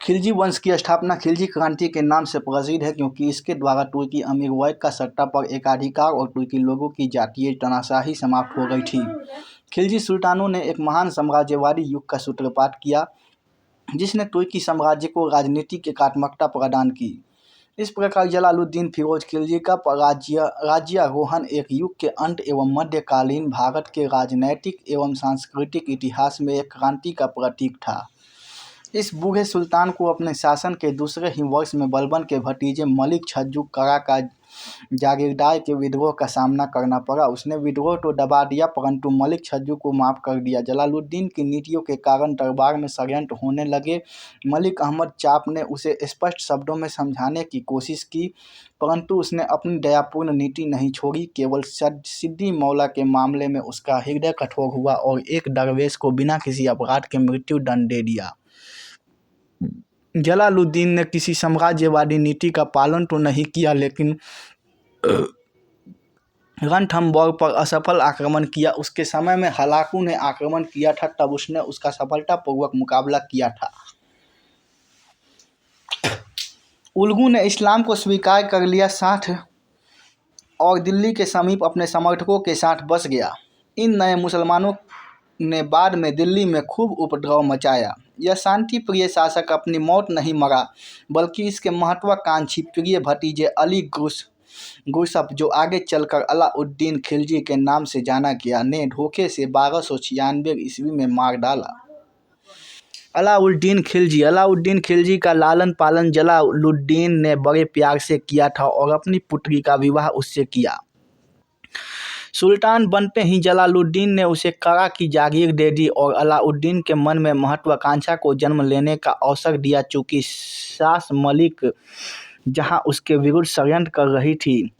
खिलजी वंश की स्थापना खिलजी क्रांति के नाम से प्रसिद्ध है, क्योंकि इसके द्वारा तुर्की अमीर वर्ग का सत्ता पर एकाधिकार और तुर्की लोगों की जातीय तानाशाही समाप्त हो गई थी। खिलजी सुल्तानों ने एक महान साम्राज्यवादी युग का सूत्रपात किया, जिसने तुर्की साम्राज्य को राजनीतिक एकात्मकता प्रदान की। इस प्रकार जलालुद्दीन फिरोज खिलजी का राज्यारोहण एक युग के अंत एवं मध्यकालीन भारत के राजनैतिक एवं सांस्कृतिक इतिहास में एक क्रांति का प्रतीक था। इस बूढ़े सुल्तान को अपने शासन के दूसरे ही वर्ष में बलबन के भतीजे मलिक छज्जू करा का जागीरदार के विद्रोह का सामना करना पड़ा। उसने विद्रोह तो दबा दिया, परंतु मलिक छज्जू को माफ कर दिया। जलालुद्दीन की नीतियों के कारण दरबार में षड्यंत्र होने लगे। मलिक अहमद चाप ने उसे स्पष्ट शब्दों में समझाने की कोशिश की, परंतु उसने अपनी दयापूर्ण नीति नहीं छोड़ी। केवल सिद्दी मौला के मामले में उसका हृदय कठोर हुआ और एक दरवेश को बिना किसी अपराध के मृत्यु दंड दे दिया। जलालुद्दीन ने किसी साम्राज्यवादी नीति का पालन तो नहीं किया, लेकिन रणथंबोर पर असफल आक्रमण किया। उसके समय में हलाकू ने आक्रमण किया था, तब उसने उसका सफलतापूर्वक मुकाबला किया था। उलगू ने इस्लाम को स्वीकार कर लिया साथ और दिल्ली के समीप अपने समर्थकों के साथ बस गया। इन नए मुसलमानों ने बाद में दिल्ली में खूब उपद्रव मचाया। यह शांति प्रिय शासक अपनी मौत नहीं मरा, बल्कि इसके महत्वाकांक्षी प्रिय भतीजे अली गुरसप, जो आगे चलकर अलाउद्दीन खिलजी के नाम से जाना गया, ने धोखे से 1296 ईस्वी में मार डाला। अलाउद्दीन खिलजी का लालन पालन जलालुद्दीन ने बड़े प्यार से किया था और अपनी पुत्री का विवाह उससे किया। सुल्तान बनते ही जलालुद्दीन ने उसे करा की जागीर दे दी और अलाउद्दीन के मन में महत्वाकांक्षा को जन्म लेने का अवसर दिया। चूँकि सास मलिक जहां उसके विरुद्ध षड्यंत्र कर रही थी,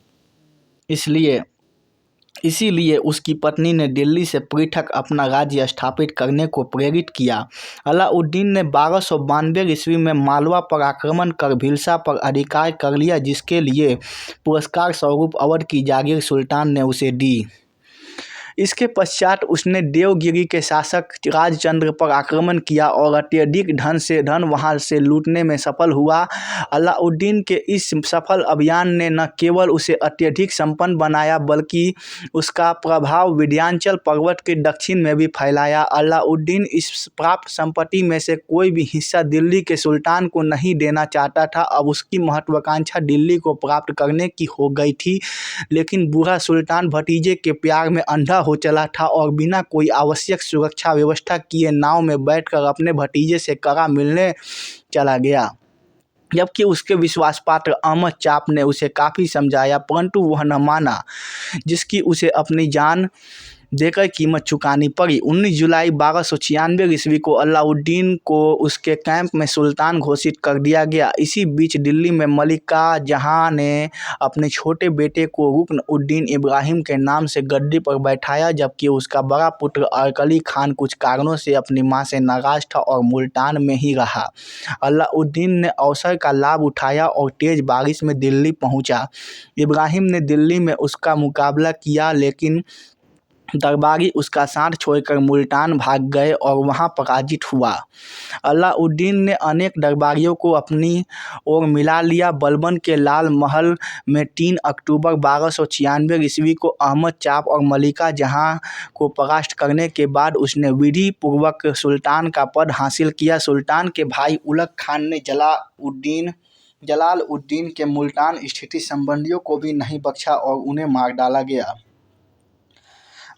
इसीलिए उसकी पत्नी ने दिल्ली से पृथक अपना राज्य स्थापित करने को प्रेरित किया। अलाउद्दीन ने 1292 ईस्वी में मालवा पर आक्रमण कर भिलसा पर अधिकार कर लिया, जिसके लिए पुरस्कार स्वरूप अवध की जागीर सुल्तान ने उसे दी। इसके पश्चात उसने देवगिरी के शासक राजचंद्र पर आक्रमण किया और अत्यधिक धन वहां से लूटने में सफल हुआ। अलाउद्दीन के इस सफल अभियान ने न केवल उसे अत्यधिक संपन्न बनाया, बल्कि उसका प्रभाव विंध्याचल पर्वत के दक्षिण में भी फैलाया। अलाउद्दीन इस प्राप्त संपत्ति में से कोई भी हिस्सा दिल्ली के सुल्तान को नहीं देना चाहता था। अब उसकी महत्वाकांक्षा दिल्ली को प्राप्त करने की हो गई थी, लेकिन बूढ़ा सुल्तान भतीजे के प्यार में अंधा हो चला था और बिना कोई आवश्यक सुरक्षा व्यवस्था किए नाव में बैठकर अपने भतीजे से करा मिलने चला गया। जबकि उसके विश्वास पात्र अहमद चाप ने उसे काफ़ी समझाया, परंतु वह न माना, जिसकी उसे अपनी जान देकर कीमत चुकानी पड़ी। 19 जुलाई 1296 ईस्वी को अलाउद्दीन को उसके कैंप में सुल्तान घोषित कर दिया गया। इसी बीच दिल्ली में मलिका जहां ने अपने छोटे बेटे को रुकन उद्दीन इब्राहिम के नाम से गद्दी पर बैठाया, जबकि उसका बड़ा पुत्र अरकली खान कुछ कारणों से अपनी मां से नाराज था और मुल्तान में ही रहा। अलाउद्दीन ने अवसर का लाभ उठाया और तेज बारिश में दिल्ली पहुंचा। इब्राहिम ने दिल्ली में उसका मुकाबला किया, लेकिन दरबारी उसका साथ छोड़कर मुल्तान भाग गए और वहां पराजित हुआ। अलाउद्दीन ने अनेक दरबारियों को अपनी ओर मिला लिया। बलबन के लाल महल में 3 अक्टूबर 1296 ईस्वी को अहमद चाप और मलिका जहां को परास्त करने के बाद उसने विधि पूर्वक सुल्तान का पद हासिल किया। सुल्तान के भाई उलग खान ने जलालुद्दीन के मुल्तान स्थित संबंधियों को भी नहीं बख्शा और उन्हें मार डाला गया।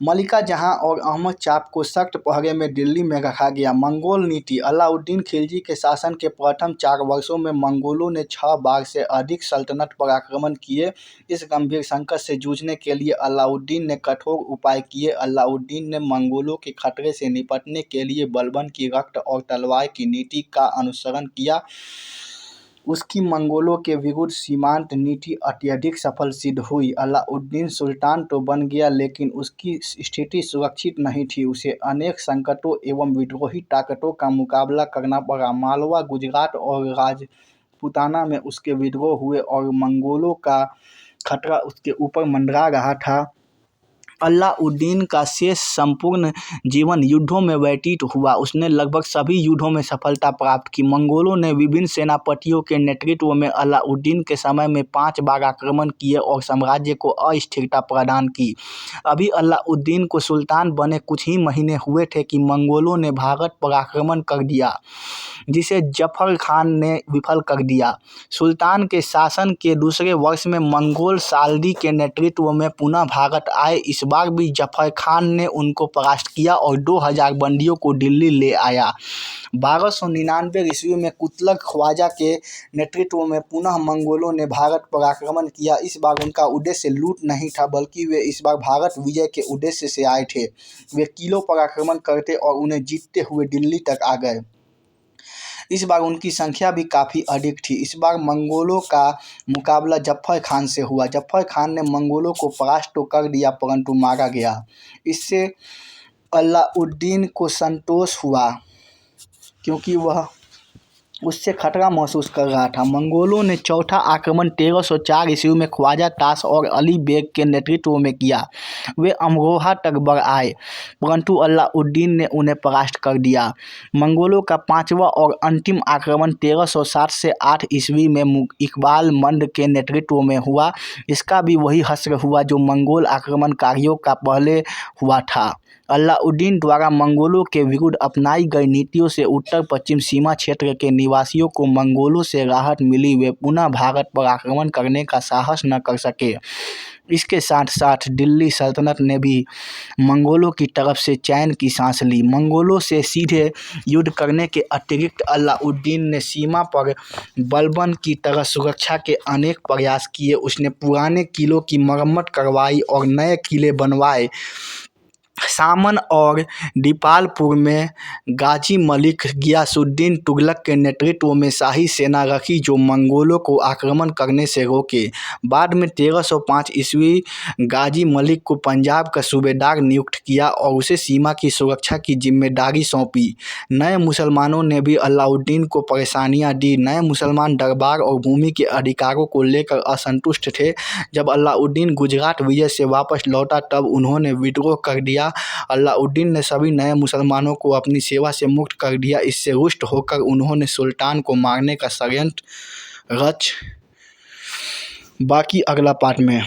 मलिका जहां और अहमद चाप को सख्त पहरे में दिल्ली में रखा गया। मंगोल नीति अलाउद्दीन खिलजी के शासन के प्रथम 4 वर्षों में मंगोलों ने 6 बार से अधिक सल्तनत पर आक्रमण किए। इस गंभीर संकट से जूझने के लिए अलाउद्दीन ने कठोर उपाय किए। अलाउद्दीन ने मंगोलों के खतरे से निपटने के लिए बलबन की रक्त और तलवार की नीति का अनुसरण किया। उसकी मंगोलों के विरुद्ध सीमांत नीति अत्यधिक सफल सिद्ध हुई। अलाउद्दीन सुल्तान तो बन गया, लेकिन उसकी स्थिति सुरक्षित नहीं थी। उसे अनेक संकटों एवं विद्रोही ताकतों का मुकाबला करना पड़ा। मालवा, गुजरात और राजपूताना में उसके विद्रोह हुए और मंगोलों का खतरा उसके ऊपर मंडरा रहा था, अलाउद्दीन का शेष संपूर्ण जीवन युद्धों में व्यतीत हुआ। उसने लगभग सभी युद्धों में सफलता प्राप्त की। मंगोलों ने विभिन्न सेनापतियों के नेतृत्व में अलाउद्दीन के समय में 5 बार आक्रमण किए और साम्राज्य को अस्थिरता प्रदान की। अभी अलाउद्दीन को सुल्तान बने कुछ ही महीने हुए थे कि मंगोलों ने भारत पर आक्रमण कर दिया, जिसे जफर खान ने विफल कर दिया। सुल्तान के शासन के दूसरे वर्ष में मंगोल साल्दी के नेतृत्व में पुनः भारत आए। इस बार भी जफर खान ने उनको परास्त किया और 2000 बंदियों को दिल्ली ले आया। 1299 ईस्वी में कुतलग ख्वाजा के नेतृत्व में पुनः मंगोलों ने भारत पर आक्रमण किया। इस बार उनका उद्देश्य लूट नहीं था, बल्कि वे इस बार भारत विजय के उद्देश्य से आए थे। वे किलों पर आक्रमण करते और उन्हें जीतते हुए दिल्ली तक आ गए। इस बार उनकी संख्या भी काफ़ी अधिक थी। इस बार मंगोलों का मुकाबला जफर खान से हुआ। जफर खान ने मंगोलों को परास्त तो कर दिया, परंतु मारा गया। इससे अलाउद्दीन को संतोष हुआ, क्योंकि वह उससे खतरा महसूस कर रहा था। मंगोलों ने चौथा आक्रमण 1304 ईस्वी में ख्वाजा ताश और अली बेग के नेतृत्व में किया। वे अमरोहा तक बढ़ आए, परंतु अलाउद्दीन ने उन्हें परास्त कर दिया। मंगोलों का पांचवा और अंतिम आक्रमण 1360 से 8 ईस्वी में इकबाल मंद के नेतृत्व में हुआ। इसका भी वही हश्र हुआ जो मंगोल आक्रमणकारियों का पहले हुआ था। अलाउद्दीन द्वारा मंगोलों के विरुद्ध अपनाई गई नीतियों से उत्तर पश्चिम सीमा क्षेत्र के निवासियों को मंगोलों से राहत मिली। वे पुनः भारत पर आक्रमण करने का साहस न कर सके। इसके साथ साथ दिल्ली सल्तनत ने भी मंगोलों की तरफ से चैन की सांस ली। मंगोलों से सीधे युद्ध करने के अतिरिक्त अलाउद्दीन ने सीमा पर बलबन की तरह सुरक्षा के अनेक प्रयास किए। उसने पुराने किलों की मरम्मत करवाई और नए किले बनवाए। सामन और दीपालपुर में गाजी मलिक गियासुद्दीन तुगलक के नेतृत्व में शाही सेना रखी, जो मंगोलों को आक्रमण करने से रोके। बाद में 1305 ईस्वी गाजी मलिक को पंजाब का सूबेदार नियुक्त किया और उसे सीमा की सुरक्षा की जिम्मेदारी सौंपी। नए मुसलमानों ने भी अलाउद्दीन को परेशानियां दी। नए मुसलमान दरबार और भूमि के अधिकारों को लेकर असंतुष्ट थे। जब अलाउद्दीन गुजरात विजय से वापस लौटा तब उन्होंने विद्रोह कर दिया। अलाउद्दीन ने सभी नए मुसलमानों को अपनी सेवा से मुक्त कर दिया। इससे रुष्ट होकर उन्होंने सुल्तान को मारने का षड्यंत्र रच। बाकी अगला पार्ट में।